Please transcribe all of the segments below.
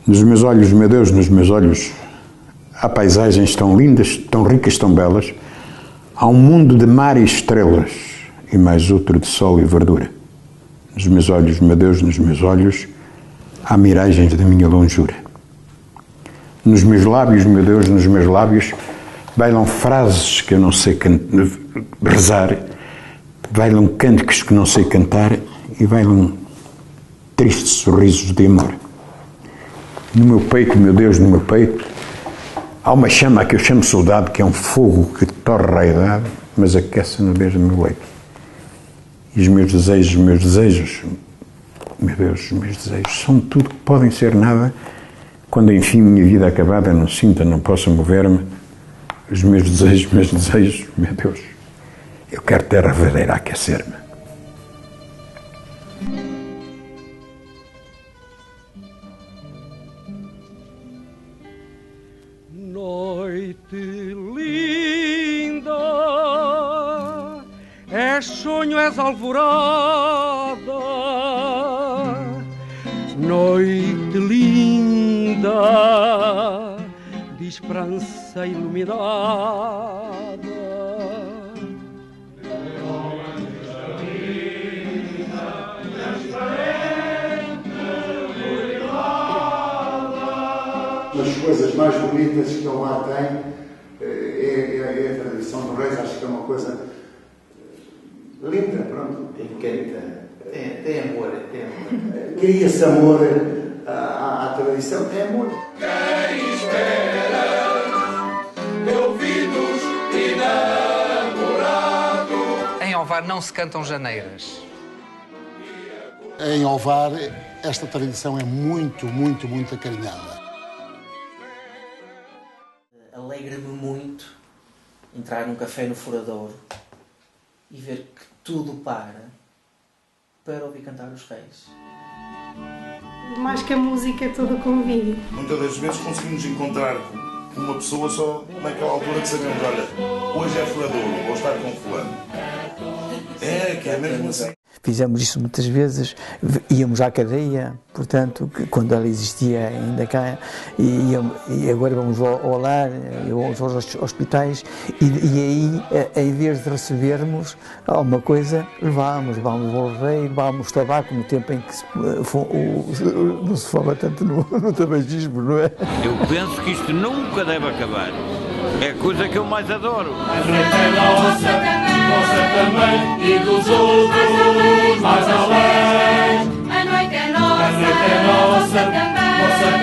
Nos meus olhos, meu Deus, nos meus olhos, há paisagens tão lindas, tão ricas, tão belas. Há um mundo de mar e estrelas e mais outro de sol e verdura. Nos meus olhos, meu Deus, nos meus olhos, há miragens da minha longura. Nos meus lábios, meu Deus, nos meus lábios, bailam frases que eu não sei rezar, bailam cânticos que não sei cantar e bailam tristes sorrisos de amor. No meu peito, meu Deus, no meu peito, há uma chama que eu chamo saudade, que é um fogo que torra a idade, mas aquece no mesmo meu leito. E os meus desejos, meu Deus, os meus desejos, são tudo que podem ser nada, quando enfim minha vida acabada não sinta, não possa mover-me. Os meus desejos, meu Deus, eu quero terra verdadeira a aquecer-me. Noite linda, és sonho, és alvorada. Noite linda, de esperança iluminada. Das coisas mais bonitas que ele lá tem é a tradição do Reis. Acho que é uma coisa linda, pronto. Tem amor. Cria-se amor à tradição, é amor. Quem espera ouvidos enamorados. Em Ovar não se cantam janeiras. Em Ovar, esta tradição é muito acarinhada. Alegra-me muito entrar num café no Furadouro e ver que tudo para ouvir cantar os Reis. Mais que a música é todo o convívio. Muitas das vezes conseguimos encontrar uma pessoa só naquela altura que sabemos, olha, hoje é Furadouro, vou estar com fulano. Que é mesmo assim. Fizemos isso muitas vezes, íamos à cadeia, portanto, quando ela existia ainda cá, e agora vamos ao lar, vamos aos hospitais, e aí, em vez de recebermos alguma coisa, levámos ao rei, levámos tabaco no tempo em que não se fala tanto no tabagismo, não é? Eu penso que isto nunca deve acabar. É a coisa que eu mais adoro. A noite é nossa também, e dos outros mais além. A noite é nossa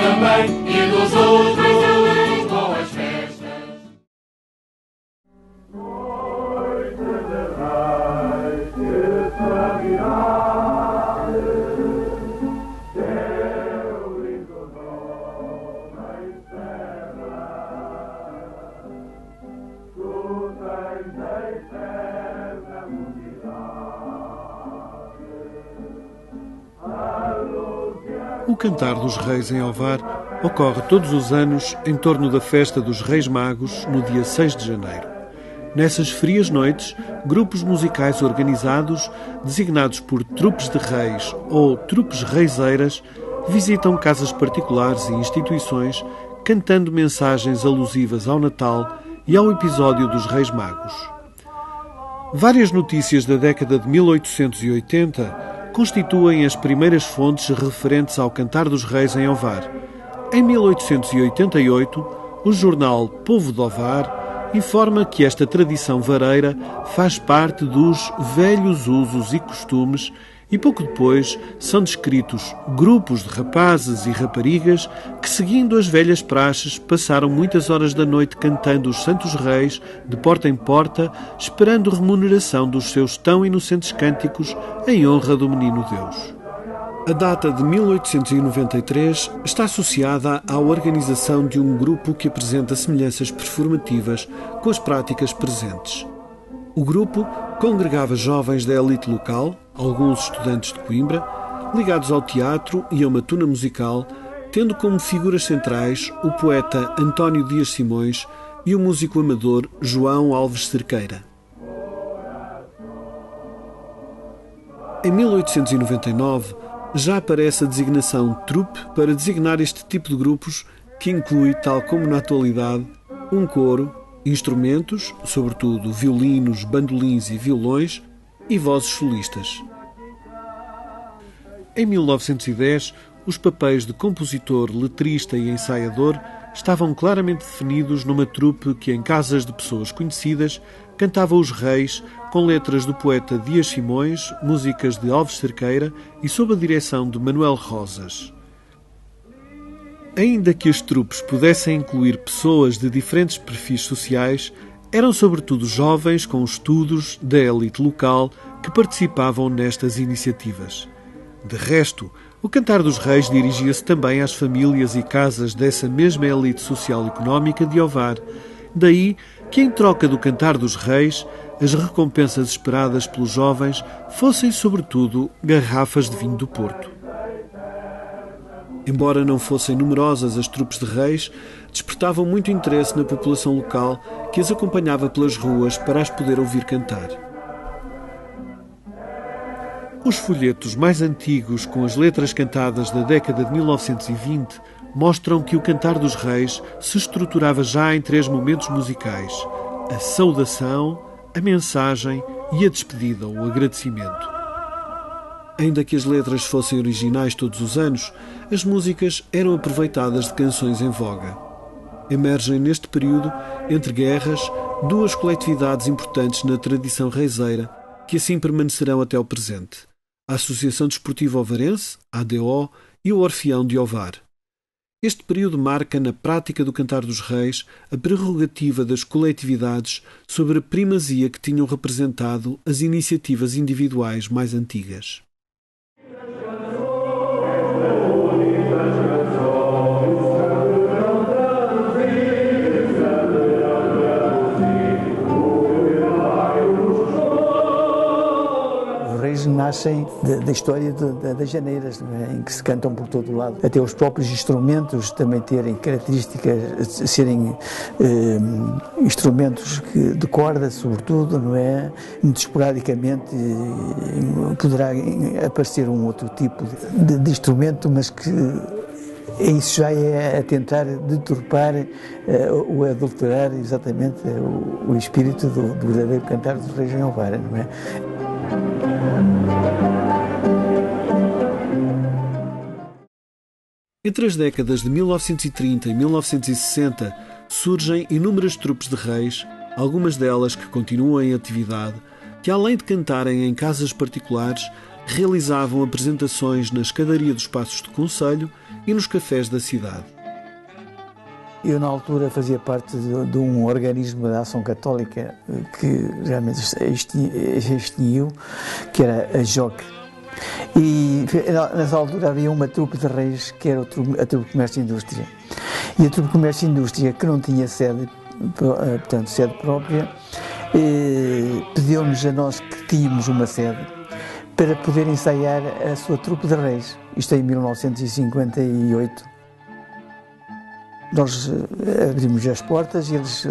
também, e dos outros boas festas. Noite de Reis, que sua virada, teu lindo nome encerra. Tu tens a eterna O Cantar dos Reis em Ovar ocorre todos os anos em torno da festa dos Reis Magos, no dia 6 de janeiro. Nessas frias noites, grupos musicais organizados, designados por trupes de reis ou trupes reiseiras, visitam casas particulares e instituições, cantando mensagens alusivas ao Natal e ao episódio dos Reis Magos. Várias notícias da década de 1880 constituem as primeiras fontes referentes ao Cantar dos Reis em Ovar. Em 1888, o jornal Povo de Ovar informa que esta tradição vareira faz parte dos velhos usos e costumes e pouco depois são descritos grupos de rapazes e raparigas que, seguindo as velhas praxes, passaram muitas horas da noite cantando os Santos Reis, de porta em porta, esperando remuneração dos seus tão inocentes cânticos em honra do Menino Deus. A data de 1893 está associada à organização de um grupo que apresenta semelhanças performativas com as práticas presentes. O grupo congregava jovens da elite local, alguns estudantes de Coimbra, ligados ao teatro e a uma tuna musical, tendo como figuras centrais o poeta António Dias Simões e o músico amador João Alves Cerqueira. Em 1899, já aparece a designação trupe para designar este tipo de grupos que inclui, tal como na atualidade, um coro, instrumentos, sobretudo violinos, bandolins e violões, e vozes solistas. Em 1910, os papéis de compositor, letrista e ensaiador estavam claramente definidos numa trupe que, em casas de pessoas conhecidas, cantava os reis com letras do poeta Dias Simões, músicas de Alves Cerqueira e sob a direção de Manuel Rosas. Ainda que as trupes pudessem incluir pessoas de diferentes perfis sociais, eram sobretudo jovens com estudos da elite local que participavam nestas iniciativas. De resto, o Cantar dos Reis dirigia-se também às famílias e casas dessa mesma elite social e económica de Ovar. Daí que, em troca do Cantar dos Reis, as recompensas esperadas pelos jovens fossem, sobretudo, garrafas de vinho do Porto. Embora não fossem numerosas as trupes de reis, despertavam muito interesse na população local que as acompanhava pelas ruas para as poder ouvir cantar. Os folhetos mais antigos, com as letras cantadas da década de 1920, mostram que o Cantar dos Reis se estruturava já em 3 momentos musicais: a saudação, a mensagem e a despedida ou agradecimento. Ainda que as letras fossem originais todos os anos, as músicas eram aproveitadas de canções em voga. Emergem neste período, entre guerras, 2 coletividades importantes na tradição reiseira, que assim permanecerão até ao presente: a Associação Desportiva Ovarense, ADO, e o Orfeão de Ovar. Este período marca, na prática do Cantar dos Reis, a prerrogativa das coletividades sobre a primazia que tinham representado as iniciativas individuais mais antigas. Nascem da história das janeiras, em que se cantam por todo o lado. Até os próprios instrumentos também terem características, serem instrumentos de corda, sobretudo, não é? Muito esporadicamente poderá aparecer um outro tipo de instrumento, mas que isso já é a tentar deturpar ou adulterar exatamente o espírito do verdadeiro Cantar dos Reis em Ovar, não é? Entre as décadas de 1930 e 1960 surgem inúmeras trupes de reis, algumas delas que continuam em atividade, que além de cantarem em casas particulares, realizavam apresentações na escadaria dos Passos do Concelho e nos cafés da cidade. Eu, na altura, fazia parte de um organismo da Ação Católica que realmente extinguiu, que era a JOC. E nessa altura havia uma trupe de reis, que era a trupe de Comércio e Indústria. E a trupe de Comércio e Indústria, que não tinha sede, portanto, sede própria, pediu-nos a nós que tínhamos uma sede para poder ensaiar a sua trupe de reis. Isto em 1958. Nós abrimos as portas e eles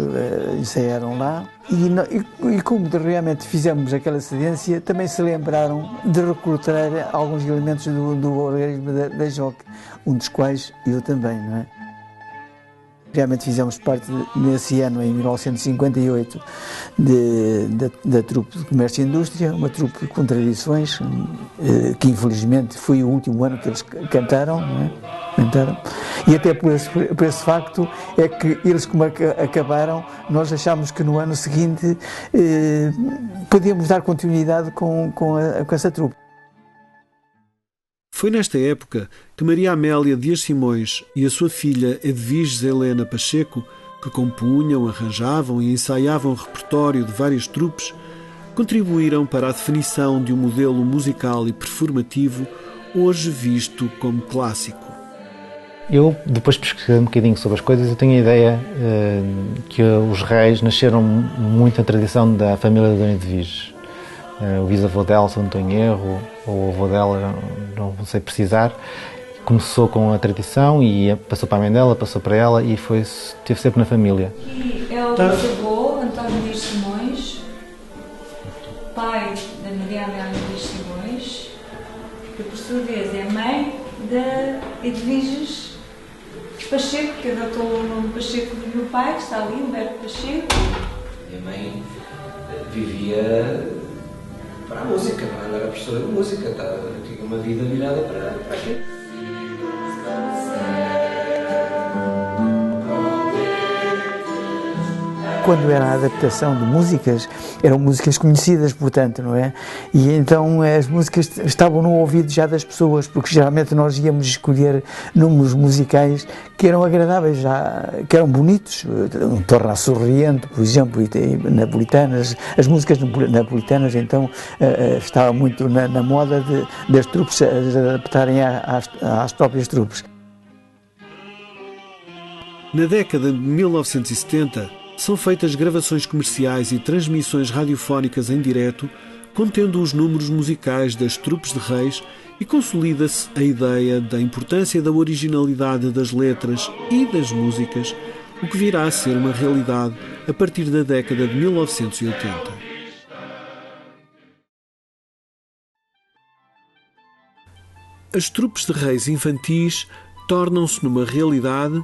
ensaiaram lá e como realmente fizemos aquela cedência, também se lembraram de recrutar alguns elementos do organismo da JOC, um dos quais eu também, não é? Realmente fizemos parte, nesse ano, em 1958, da trupe de Comércio e Indústria, uma trupe com tradições, que infelizmente foi o último ano que eles cantaram, não é? Cantaram. E até por esse facto é que eles, como acabaram, nós achámos que no ano seguinte podíamos dar continuidade com essa trupe. Foi nesta época que Maria Amélia Dias Simões e a sua filha Edviges Helena Pacheco, que compunham, arranjavam e ensaiavam o repertório de várias trupes, contribuíram para a definição de um modelo musical e performativo hoje visto como clássico. Eu, depois pesquisei um bocadinho sobre as coisas, eu tenho a ideia que os reis nasceram muito na tradição da família da Dona Edviges. O bisavô dela, se não estou em erro, ou o avô dela, não sei precisar, começou com a tradição e passou para a mãe dela, passou para ela e esteve sempre na família. E é o bisavô, António Dias Simões, pai da Maria Amélia Dias Simões, que por sua vez, é mãe de Edviges Pacheco, que adotou o nome Pacheco do meu pai, que está ali, Humberto Pacheco. Minha mãe vivia para a música, não era professora de música, tinha uma vida virada para aquilo. Quando era a adaptação de músicas, eram músicas conhecidas, portanto, não é? E então as músicas estavam no ouvido já das pessoas, porque geralmente nós íamos escolher números musicais que eram agradáveis, que eram bonitos. Um Torna Sorriente, por exemplo, e napolitanas, as músicas napolitanas, então estava muito na moda das trupes as adaptarem às próprias trupes. Na década de 1970, são feitas gravações comerciais e transmissões radiofónicas em direto, contendo os números musicais das trupes de reis, e consolida-se a ideia da importância da originalidade das letras e das músicas, o que virá a ser uma realidade a partir da década de 1980. As trupes de reis infantis tornam-se numa realidade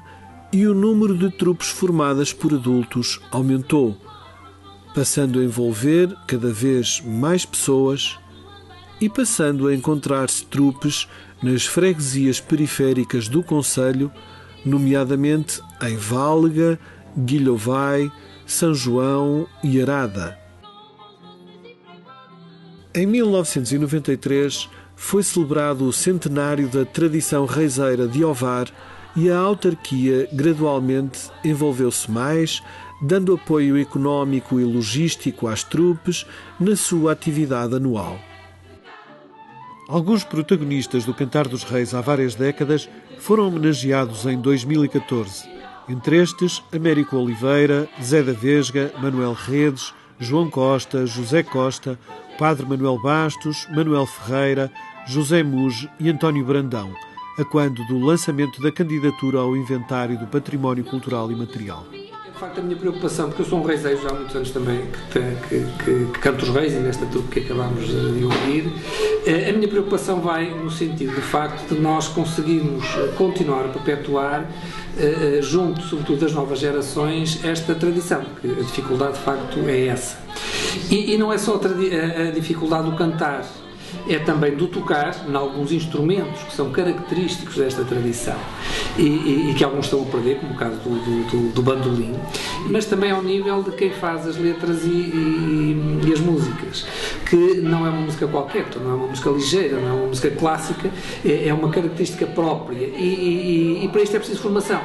e o número de trupes formadas por adultos aumentou, passando a envolver cada vez mais pessoas e passando a encontrar-se trupes nas freguesias periféricas do concelho, nomeadamente em Válga, Guilhovai, São João e Arada. Em 1993 foi celebrado o centenário da tradição reiseira de Ovar, e a autarquia gradualmente envolveu-se mais, dando apoio económico e logístico às trupes na sua atividade anual. Alguns protagonistas do Cantar dos Reis há várias décadas foram homenageados em 2014. Entre estes, Américo Oliveira, Zé da Vesga, Manuel Redes, João Costa, José Costa, Padre Manuel Bastos, Manuel Ferreira, José Muge e António Brandão, a quando do lançamento da candidatura ao Inventário do Património Cultural e Material. De facto, a minha preocupação, porque eu sou um reiseiro já há muitos anos também, que canto os reis, e nesta trupe que acabámos de ouvir, a minha preocupação vai no sentido, de facto, de nós conseguirmos continuar a perpetuar, junto, sobretudo, das novas gerações, esta tradição, porque a dificuldade, de facto, é essa. E não é só a dificuldade do cantar, é também do tocar em alguns instrumentos que são característicos desta tradição e que alguns estão a perder, como o caso do bandolim, mas também ao nível de quem faz as letras e as músicas, que não é uma música qualquer, não é uma música ligeira, não é uma música clássica, é uma característica própria e para isto é preciso formação.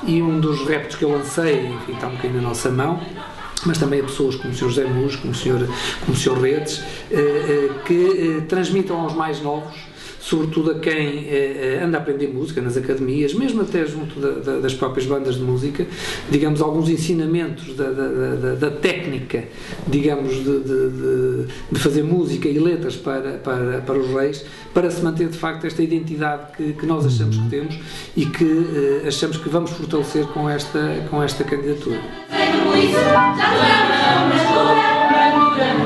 E um dos reptos que eu lancei, enfim, está um bocadinho na nossa mão, mas também a pessoas como o Sr. José Muge, como o Sr. Redes, que transmitam aos mais novos, sobretudo a quem anda a aprender música nas academias, mesmo até junto das próprias bandas de música, digamos, alguns ensinamentos da técnica, digamos, de fazer música e letras para os reis, para se manter de facto esta identidade que nós achamos que temos e que achamos que vamos fortalecer com esta candidatura.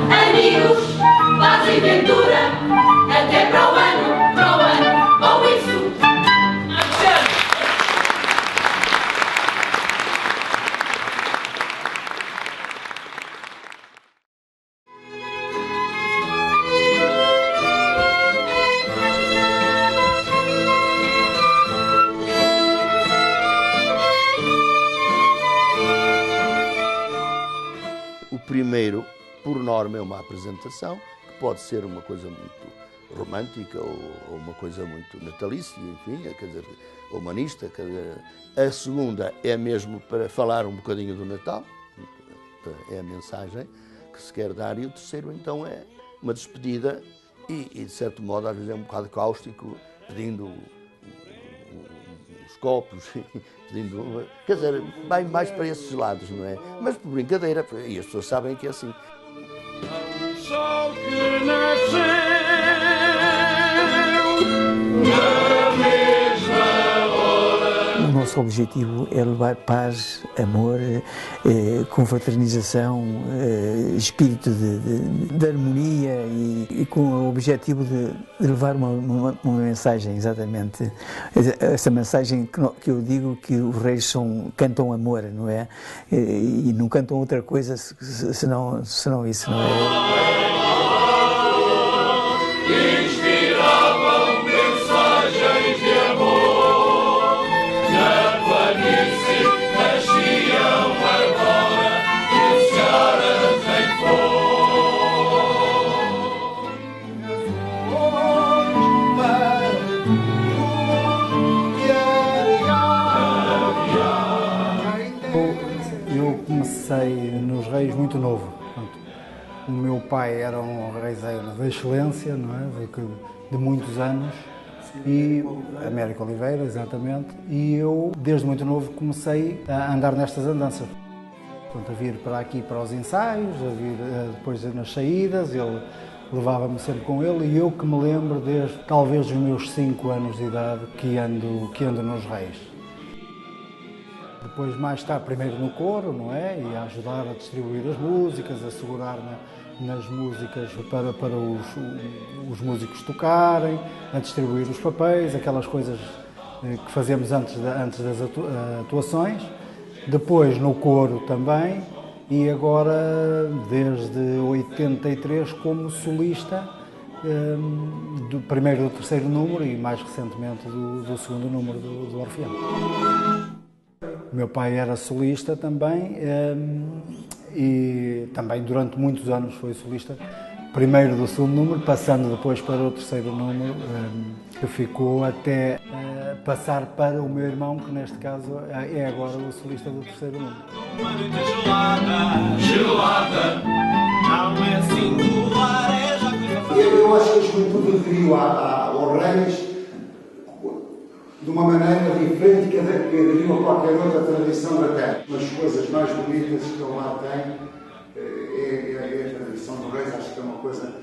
Amigos, paz e ventura, até para o ano, ou isso. O primeiro, por norma, é uma apresentação, que pode ser uma coisa muito romântica ou uma coisa muito natalícia, enfim, quer dizer, humanista. A segunda é mesmo para falar um bocadinho do Natal, é a mensagem que se quer dar, e o terceiro, então, é uma despedida e de certo modo, às vezes é um bocado cáustico, pedindo uns copos, pedindo, quer dizer, vai mais para esses lados, não é? Mas por brincadeira, e as pessoas sabem que é assim. Sol que nasceu na mesma hora. O nosso nosso objetivo é levar paz, amor, confraternização, espírito de harmonia e com o objetivo de levar uma mensagem, exatamente. Essa mensagem que eu digo que os reis cantam amor, não é? E não cantam outra coisa senão isso, não é? Inspiravam mensagens de amor, na planície nasciam agora iniciadas em Eu comecei nos Reis muito novo. O meu pai era um reiseiro de excelência, não é? De muitos anos, e Américo Oliveira, exatamente, e eu, desde muito novo, comecei a andar nestas andanças. Portanto, a vir para aqui para os ensaios, a vir depois nas saídas, ele levava-me sempre com ele, e eu que me lembro desde talvez os meus 5 anos de idade que ando nos Reis. Depois, mais tarde, primeiro no coro, não é? E a ajudar a distribuir as músicas, a segurar nas músicas para os músicos tocarem, a distribuir os papéis, aquelas coisas que fazemos antes das atuações. Depois no coro também, e agora desde 83 como solista, primeiro do terceiro número e mais recentemente do segundo número do Orfeão. O meu pai era solista também, e também durante muitos anos foi solista, primeiro do segundo número, passando depois para o terceiro número, que ficou até passar para o meu irmão, que neste caso é agora o solista do terceiro número. Uma noite gelada, não é singular, é já coisa. Eu acho que a juventude aderiu aos Reis de uma maneira diferente que aderiu a qualquer outra tradição da terra. Uma das coisas mais bonitas que eu lá tenho é a tradição dos Reis. Acho que é uma coisa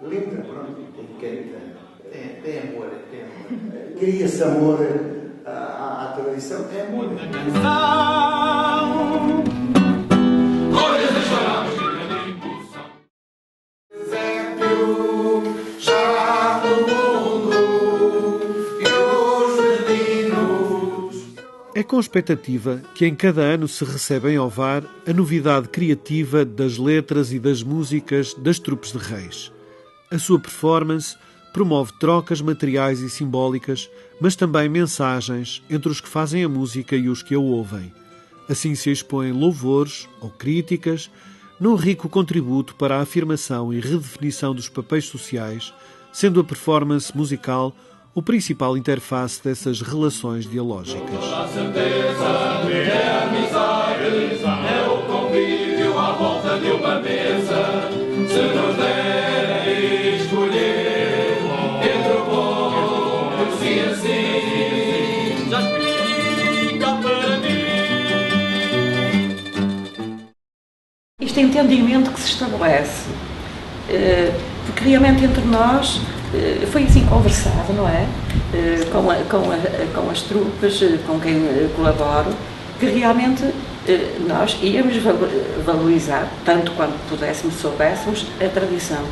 linda, pronto. Tem amor, cria-se amor à tradição, é amor. É com expectativa que em cada ano se recebe em Ovar a novidade criativa das letras e das músicas das trupes de Reis. A sua performance promove trocas materiais e simbólicas, mas também mensagens entre os que fazem a música e os que a ouvem. Assim se expõem louvores ou críticas, num rico contributo para a afirmação e redefinição dos papéis sociais, sendo a performance musical o principal interface dessas relações dialógicas. A certeza que é amizade, é o convívio à volta de uma mesa. Se nos derem escolher entre o bom e assim, já explica para mim. Este entendimento que se estabelece, porque realmente entre nós foi assim conversado, não é? Com as trupas, com quem colaboro, que realmente nós íamos valorizar, tanto quanto pudéssemos, soubéssemos, a tradição.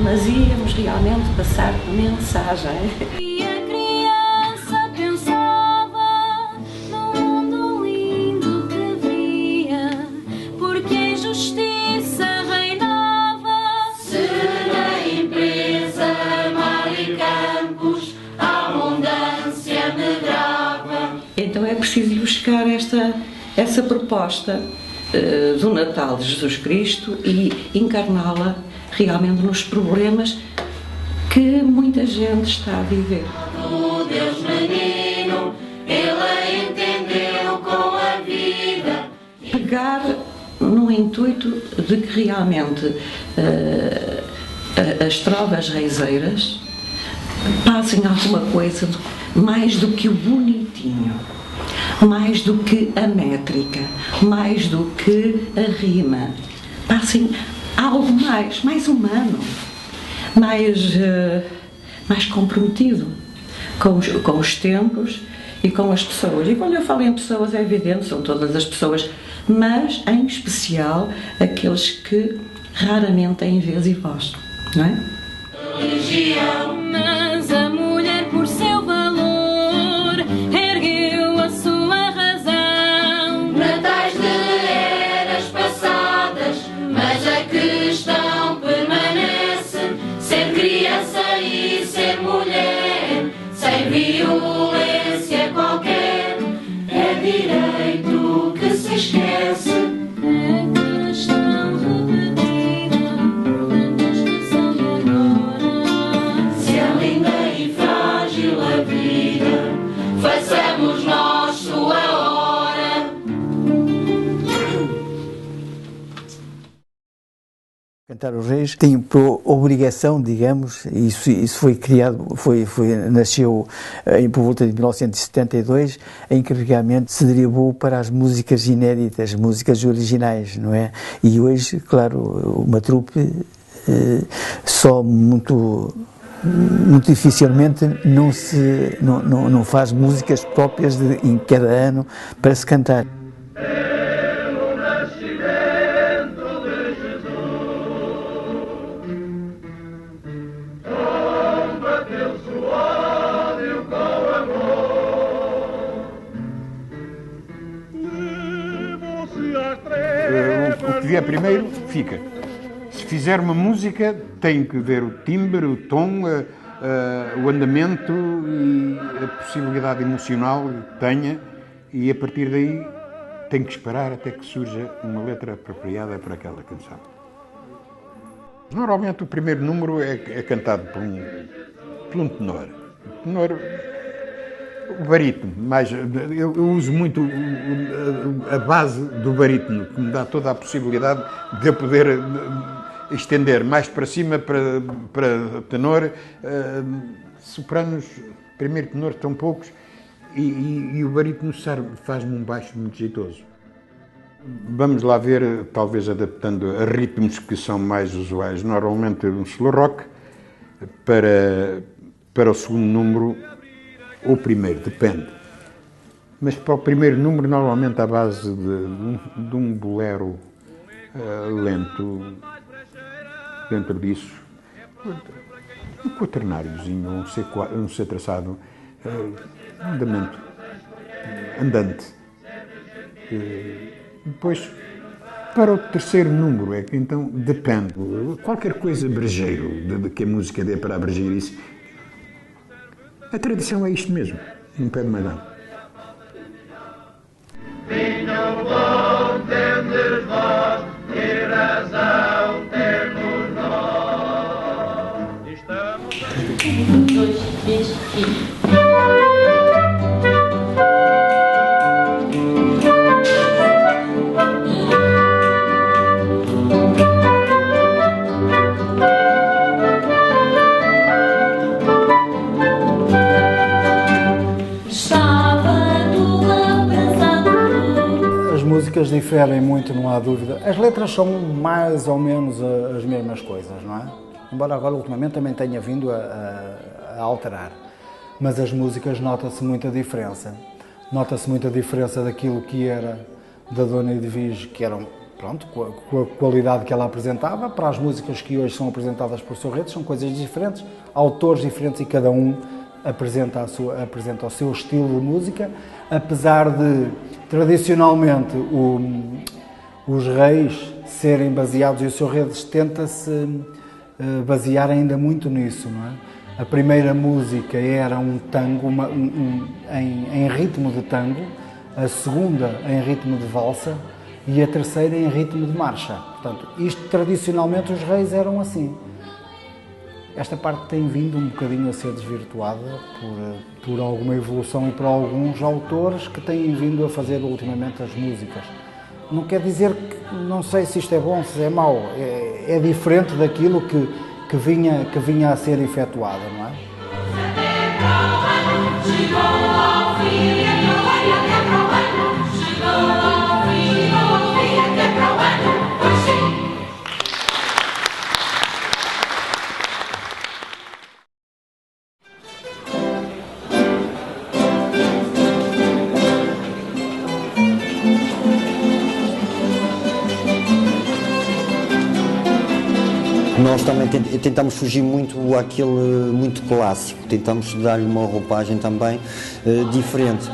Mas íamos realmente passar mensagem. E a criança pensava no mundo lindo que via, porque a injustiça reinava. Se na empresa mar e campos a abundância medrava. Então é preciso ir buscar essa proposta do Natal de Jesus Cristo e encarná-la realmente nos problemas que muita gente está a viver. O Deus menino, ele entendeu com a vida. Pegar no intuito de que realmente as trovas reiseiras passem alguma coisa mais do que o bonitinho, mais do que a métrica, mais do que a rima. Passem algo mais humano, mais comprometido, com os tempos e com as pessoas. E quando eu falo em pessoas é evidente, são todas as pessoas, mas em especial aqueles que raramente têm vez e voz, não é? Religião, mas a mulher por seu valor ergueu a sua razão. Natais de eras passadas, mas a questão permanece: ser criança e ser mulher, sem violência qualquer, é direito que se esquece. Façamos nós sua hora. Cantar os Reis tem por obrigação, digamos, isso foi criado, nasceu por volta de 1972, em que realmente se derivou para as músicas inéditas, músicas originais, não é? E hoje, claro, uma trupe só muito dificilmente não faz músicas próprias em cada ano para se cantar. O que vier primeiro, fica. Se fizer uma música, tem que ver o timbre, o tom, o andamento e a possibilidade emocional que tenha, e a partir daí tem que esperar até que surja uma letra apropriada para aquela canção. Normalmente o primeiro número é cantado por um tenor. O tenor, o barítono, eu uso muito a base do barítono, que me dá toda a possibilidade de eu poder estender mais para cima para tenor. Sopranos, primeiro tenor, tão poucos, e o barítono faz-me um baixo muito jeitoso. Vamos lá ver, talvez adaptando a ritmos que são mais usuais. Normalmente um slow rock, para o segundo número, ou primeiro, depende. Mas para o primeiro número, normalmente à base de um bolero lento. Dentro disso, um quaternáriozinho, um C traçado, andamento, andante. Depois, para o terceiro número, é que então depende. Qualquer coisa brejeiro, de que a música dê para abreger isso. A tradição é isto mesmo, não pede mais nada. Vinham bom tendes vós, e razão temos nós. Estamos aqui. 1, 2, 3 e... As músicas diferem muito, não há dúvida. As letras são mais ou menos as mesmas coisas, não é? Embora agora ultimamente também tenha vindo a alterar. Mas as músicas nota-se muita diferença. Nota-se muita diferença daquilo que era da Dona Edvige, que eram, pronto, com a qualidade que ela apresentava, para as músicas que hoje são apresentadas por Sorretes, são coisas diferentes, autores diferentes, e cada um apresenta o seu estilo de música, apesar de, tradicionalmente, os reis serem baseados, e o Sorretes tenta-se basear ainda muito nisso, não é? A primeira música era um tango, em ritmo de tango, a segunda em ritmo de valsa e a terceira em ritmo de marcha. Portanto, isto tradicionalmente os reis eram assim. Esta parte tem vindo um bocadinho a ser desvirtuada por alguma evolução e por alguns autores que têm vindo a fazer ultimamente as músicas. Não quer dizer que, não sei se isto é bom, se é mau, é diferente daquilo que vinha a ser efetuado, não é? nós também tentamos fugir muito àquele muito clássico, tentamos dar-lhe uma roupagem também diferente.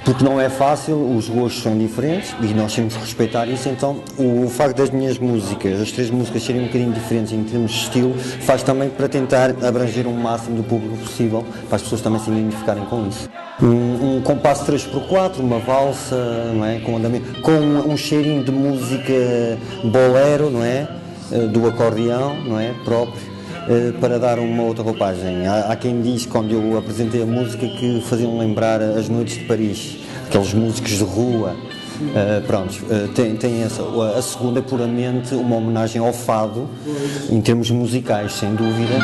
Porque não é fácil, os gostos são diferentes e nós temos que respeitar isso, então o facto das minhas músicas, as 3 músicas serem um bocadinho diferentes em termos de estilo, faz também para tentar abranger o máximo do público possível, para as pessoas também se identificarem com isso. Um compasso 3x4, uma valsa, não é? Com andamento, com um cheirinho de música bolero, não é? Do acordeão, não é? Próprio. Para dar uma outra roupagem. Há quem diz, quando eu apresentei a música, que faziam lembrar as noites de Paris, aqueles músicos de rua. Tem essa. A segunda é puramente uma homenagem ao fado, em termos musicais, sem dúvida.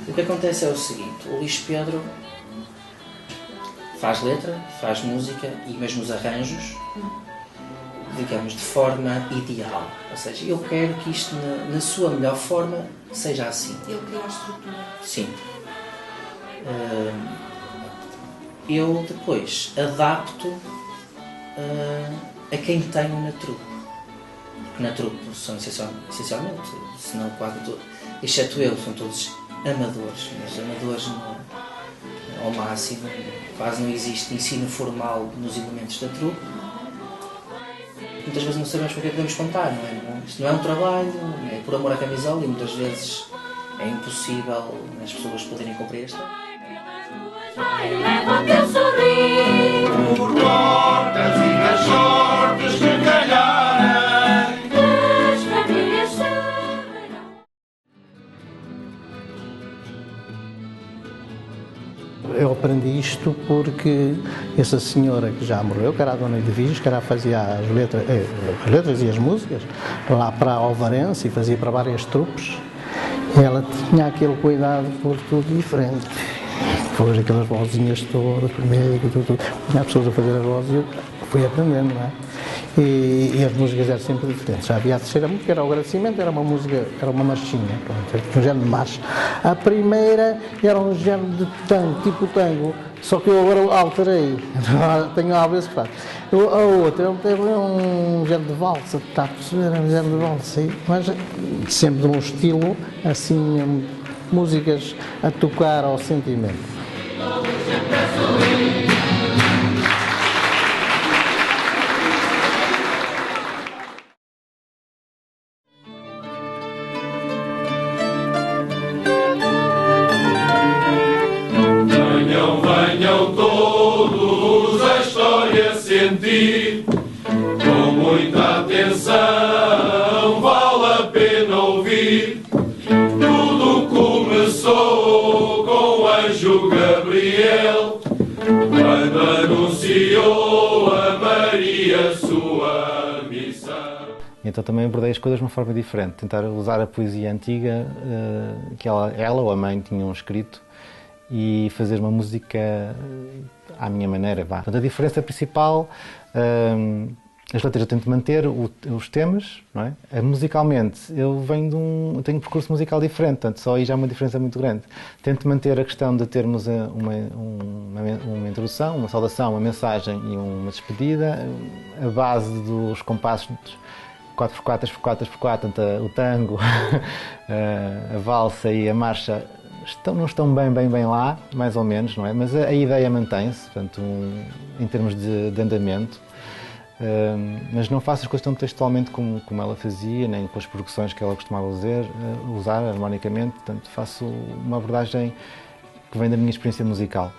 O que acontece é o seguinte: o Luís Pedro faz letra, faz música e mesmo os arranjos, digamos, de forma ideal. Ou seja, eu quero que isto, na sua melhor forma, seja assim. Ele cria a estrutura. Sim. Eu depois adapto a quem tenho na trupe. Porque na trupe são essencialmente, se não quase todos, exceto eu, são todos amadores, mas amadores ao máximo. Quase não existe ensino formal nos elementos da trupe. Muitas vezes não sabemos porque podemos contar, não é? Isto não é um trabalho, é por amor à camisola e muitas vezes é impossível as pessoas poderem cumprir esta. Leva o teu sorriso por portas e nas sortes que calharem, as famílias saberão. Eu aprendi isto porque essa senhora que já morreu, que era a dona Edviges, que era fazia as letras e as músicas lá para Alvarense e fazia para várias trupes, ela tinha aquele cuidado por tudo diferente. Depois aquelas vozinhas todas, primeiro, tudo. Tinha pessoas a fazer as vozes e eu fui aprendendo, não é? E as músicas eram sempre diferentes. Já havia a terceira música, era o agradecimento, era uma música, era uma marchinha, pronto, um género de marcha. A primeira era um género de tango, tipo tango, só que eu agora alterei, tenho a vez que faço. A outra teve um género de valsa, está a perceber? Um género de valsa, mas sempre de um estilo assim, músicas a tocar ao sentimento. Venham todos a história sentir, com muita atenção, vale a pena ouvir. Tudo começou com o anjo Gabriel, quando anunciou a Maria sua missão. Então também abordei as coisas de uma forma diferente, tentar usar a poesia antiga que ela ou a mãe tinham escrito e fazer uma música à minha maneira. Portanto, a diferença principal, as letras eu tento manter os temas, não é? Musicalmente, eu tenho um percurso musical diferente, portanto, só aí já é uma diferença muito grande. Tento manter a questão de termos uma introdução, uma saudação, uma mensagem e uma despedida, a base dos compassos 4x4, 3x4, 3x4, portanto, o tango, a valsa e a marcha não estão bem lá, mais ou menos, não é? Mas a ideia mantém-se, portanto, em termos de andamento, mas não faço as coisas tão textualmente como ela fazia, nem com as progressões que ela costumava usar harmonicamente, portanto, faço uma abordagem que vem da minha experiência musical.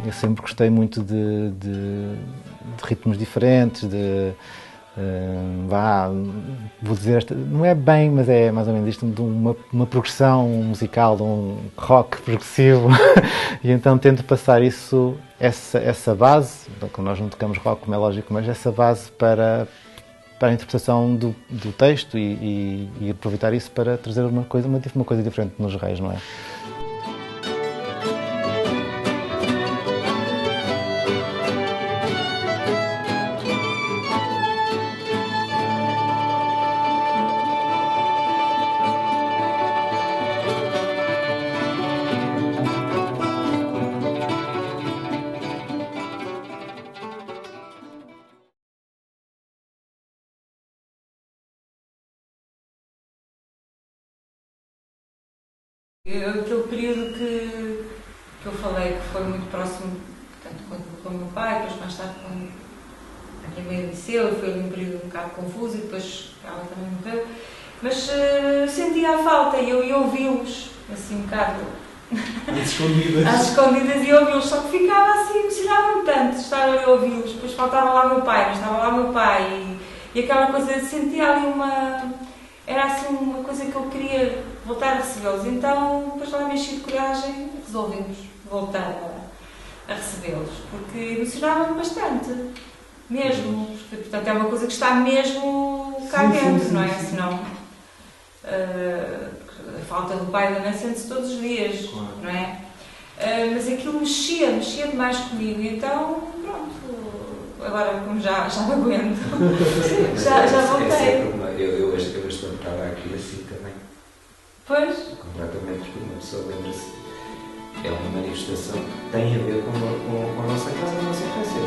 Eu sempre gostei muito de ritmos diferentes, vou dizer, não é bem, mas é mais ou menos isto, de uma progressão musical, de um rock progressivo, e então tento passar essa base, quando nós não tocamos rock, como é lógico, mas essa base para a interpretação do texto e aproveitar isso para trazer uma coisa diferente nos Reis, não é? Aquele período que eu falei que foi muito próximo, portanto, com o meu pai, depois mais tarde quando a minha mãe nasceu, e foi um período um bocado confuso, e depois ela também morreu, mas sentia a falta e eu ia ouvi-los, assim um bocado às escondidas e ouvi-los, só que ficava assim, emocionava-me tanto estar ali a ouvi-los, depois faltava lá meu pai, mas estava lá meu pai, e aquela coisa, sentia ali era assim uma coisa que eu queria voltar a recebê-los, então depois lá me enchi de coragem, resolvemos voltar a recebê-los, porque emocionava-me bastante, mesmo, porque, portanto é uma coisa que está mesmo cá dentro, não é? Senão a falta do pai e da mãe sente-se todos os dias, não é? Mas aquilo mexia demais comigo, então pronto, agora como já não aguento, já voltei. Eu estou estava aqui assim também. Pois? Completamente, porque uma pessoa lembra-se. É uma manifestação que tem a ver com a nossa casa, a nossa infância.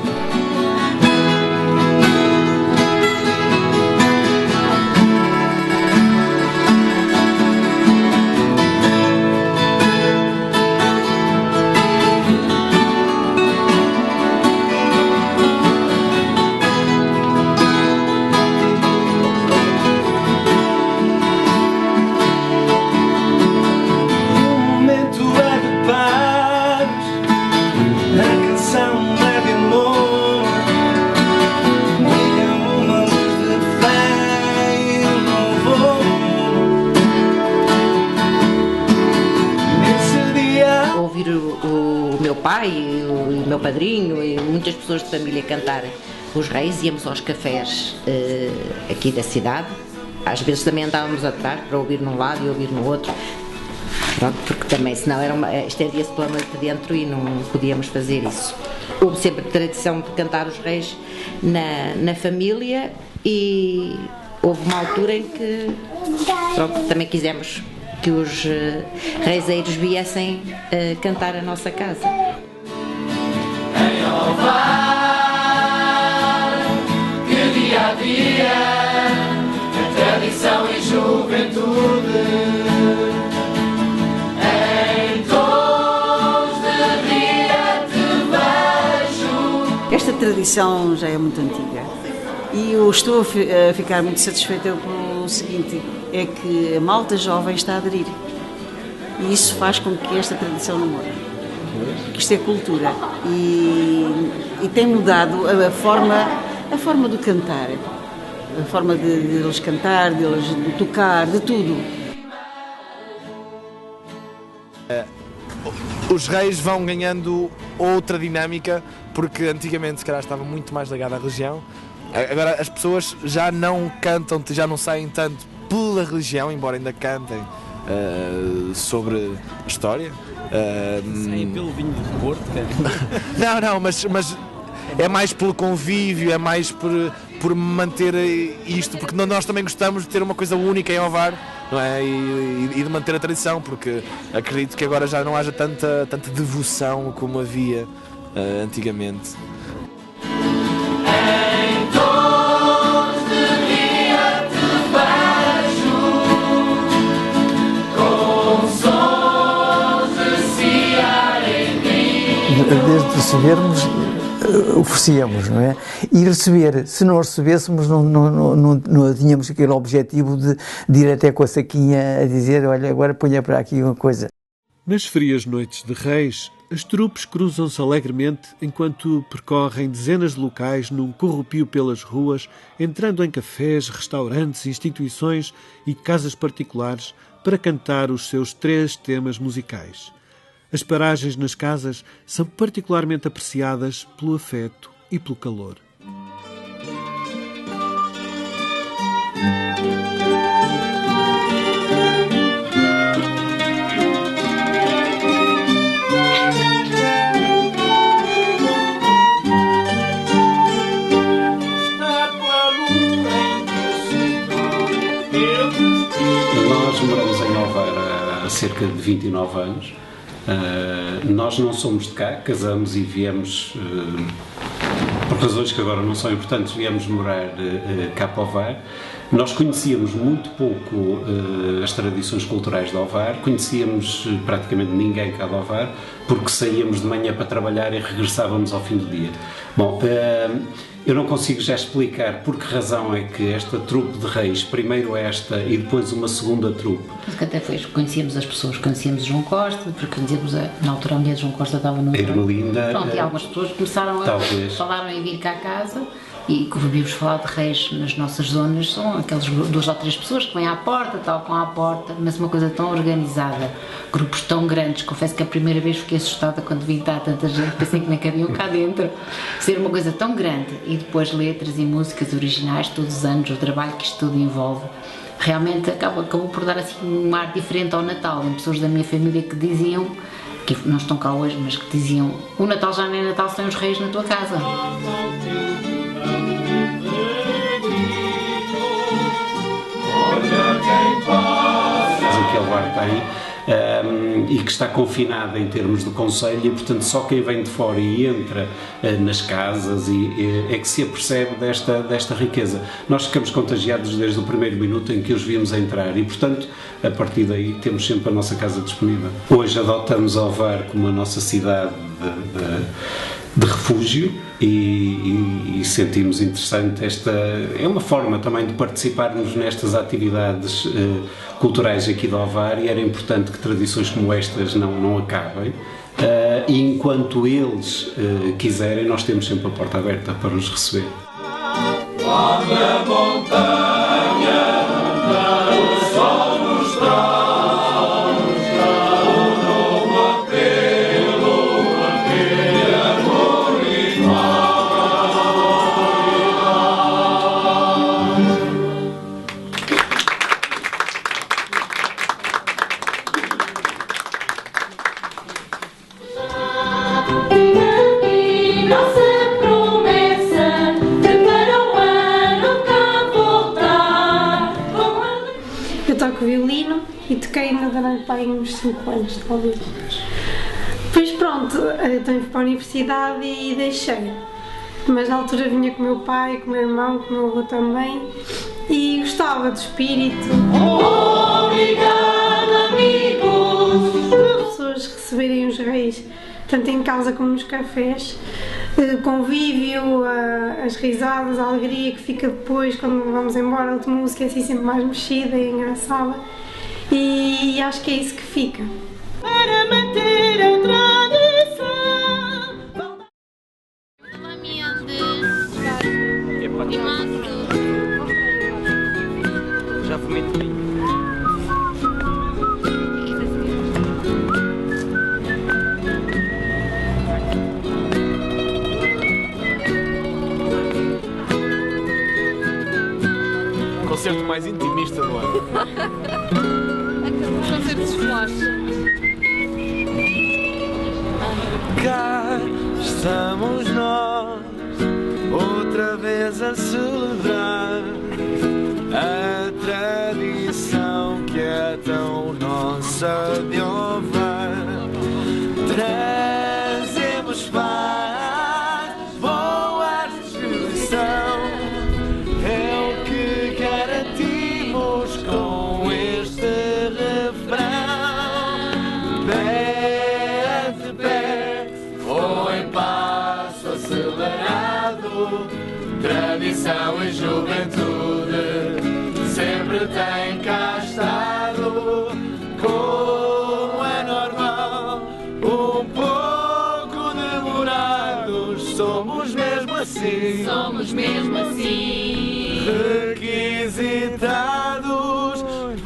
E o meu padrinho e muitas pessoas de família cantarem os Reis, íamos aos cafés aqui da cidade, às vezes também andávamos atrás para ouvir num lado e ouvir no outro, pronto, porque também senão estendia-se pela noite dentro e não podíamos fazer isso. Houve sempre a tradição de cantar os Reis na família e houve uma altura em que pronto, também quisemos que os reizeiros viessem cantar a nossa casa. Em Ovar, que dia a dia a tradição e juventude em tons de dia te vejo. Esta tradição já é muito antiga e eu estou a ficar muito satisfeita pelo seguinte, é que a malta jovem está a aderir e isso faz com que esta tradição não morra, porque isto é cultura e tem mudado a forma de cantar, a forma de eles cantar, de eles tocar, de tudo. Os Reis vão ganhando outra dinâmica, porque antigamente se calhar estava muito mais ligado à religião. Agora as pessoas já não cantam, já não saem tanto pela religião, embora ainda cantem sobre a história. Saem pelo vinho de Porto, cara. Não, mas é mais pelo convívio, é mais por manter isto, porque nós também gostamos de ter uma coisa única em Ovar, não é? E de manter a tradição, porque acredito que agora já não haja tanta devoção como havia antigamente. Desde recebermos, oferecíamos, não é? E receber, se não recebêssemos, não tínhamos aquele objetivo de ir até com a saquinha a dizer, olha, agora ponha para aqui uma coisa. Nas frias noites de Reis, as trupes cruzam-se alegremente enquanto percorrem dezenas de locais num corrupio pelas ruas, entrando em cafés, restaurantes, instituições e casas particulares para cantar os seus 3 temas musicais. As paragens nas casas são particularmente apreciadas pelo afeto e pelo calor. Nós moramos em Ovar há cerca de 29 anos. Nós não somos de cá, casamos e viemos, por razões que agora não são importantes, viemos morar cá para Ovar. Nós conhecíamos muito pouco as tradições culturais de Ovar, conhecíamos praticamente ninguém cá de Ovar, porque saíamos de manhã para trabalhar e regressávamos ao fim do dia. Bom, eu não consigo já explicar por que razão é que esta trupe de Reis, primeiro esta e depois uma segunda trupe. Porque até foi, conhecíamos as pessoas, conhecíamos João Costa, porque conhecíamos, na altura a mulher de João Costa estava no... A Ermelinda. Pronto, e algumas pessoas começaram a falaram em vir cá a casa. E como ouvimos falar de Reis nas nossas zonas, são aquelas 2 ou 3 pessoas que vêm à porta, tocam à porta, mas uma coisa tão organizada, grupos tão grandes. Confesso que a primeira vez fiquei assustada quando vi tanta gente, pensei que nem cabiam cá dentro. Ser uma coisa tão grande e depois letras e músicas originais todos os anos, o trabalho que isto tudo envolve, realmente acabou por dar assim um ar diferente ao Natal. Em pessoas da minha família que diziam, que não estão cá hoje, mas que diziam: o Natal já não é Natal sem os Reis na tua casa. Que Ovar tem e que está confinada em termos de concelho e, portanto, só quem vem de fora e entra nas casas é que se apercebe desta riqueza. Nós ficamos contagiados desde o primeiro minuto em que os vimos entrar e, portanto, a partir daí temos sempre a nossa casa disponível. Hoje adotamos Ovar como a nossa cidade de refúgio e sentimos interessante esta... É uma forma também de participarmos nestas atividades culturais aqui de Ovar e era importante que tradições como estas não acabem. E enquanto eles quiserem, nós temos sempre a porta aberta para os receber. Lá na montanha, o sol nos traz. Violino e toquei ainda durante uns 5 anos, talvez. Depois pronto, eu fui para a universidade e deixei. Mas na altura vinha com o meu pai, com o meu irmão, com o meu avô também e gostava do espírito. Obrigado, amigos! As pessoas receberem os Reis, tanto em casa como nos cafés, o convívio, as risadas, a alegria que fica depois quando vamos embora, a última música é assim sempre mais mexida e engraçada e acho que é isso que fica. Para manter a tradição. Já fumei também. Concerto mais intimista do ano. Os concertos flash. Cá estamos nós, outra vez a celebrar a tradição que é tão nossa de Ovar. Trazemos paz, boa distribuição. É o que garantimos com este refrão. Pé de pé, ou em passo acelerado, tradição e juventude sempre tem cá estado. Como é normal. somos mesmo assim. Somos mesmo assim. Requisitados,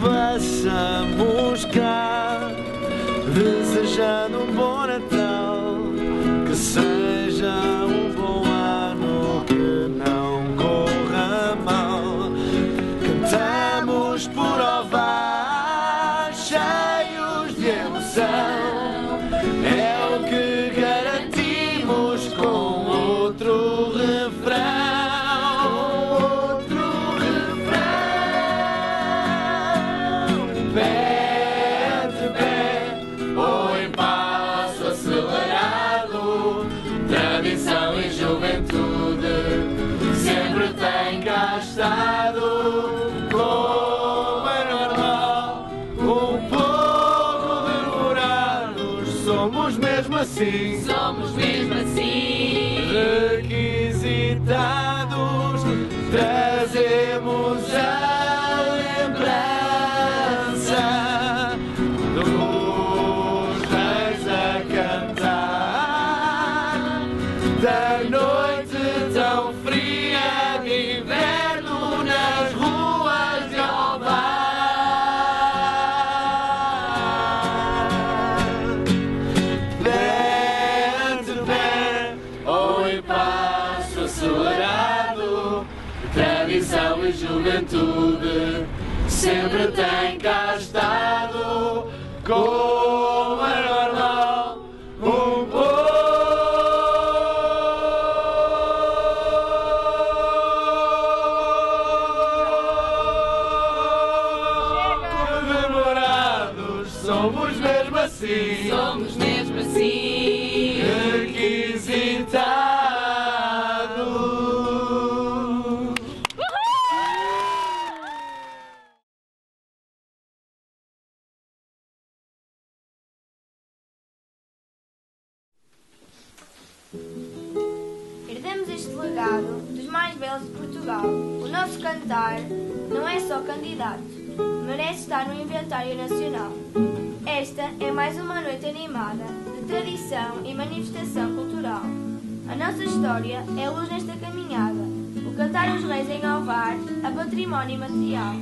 passamos cá, desejando um bom Natal, que seja um bom ano, que não corra mal. Cantamos por ovar, cheios de emoção, é o que garantimos com outro refrão. Como é normal, um pouco demorados, somos mesmo assim. Somos mesmo assim. Requisitados, trazemos a lembrança dos reis a cantar, da noite tão fria de inverno nas ruas de Ovar. Pé ante pé, ou em passo acelerado, tradição e juventude sempre tem cá estado. Como é normal, um pouco somos mesmo assim. Somos mesmo assim. Requisitados. Herdemos este legado dos mais belos de Portugal. O nosso cantar não é só candidato, merece estar no inventário nacional. Esta é mais uma noite animada de tradição e manifestação cultural. A nossa história é luz nesta caminhada, o cantar os reis em Ovar, a património material.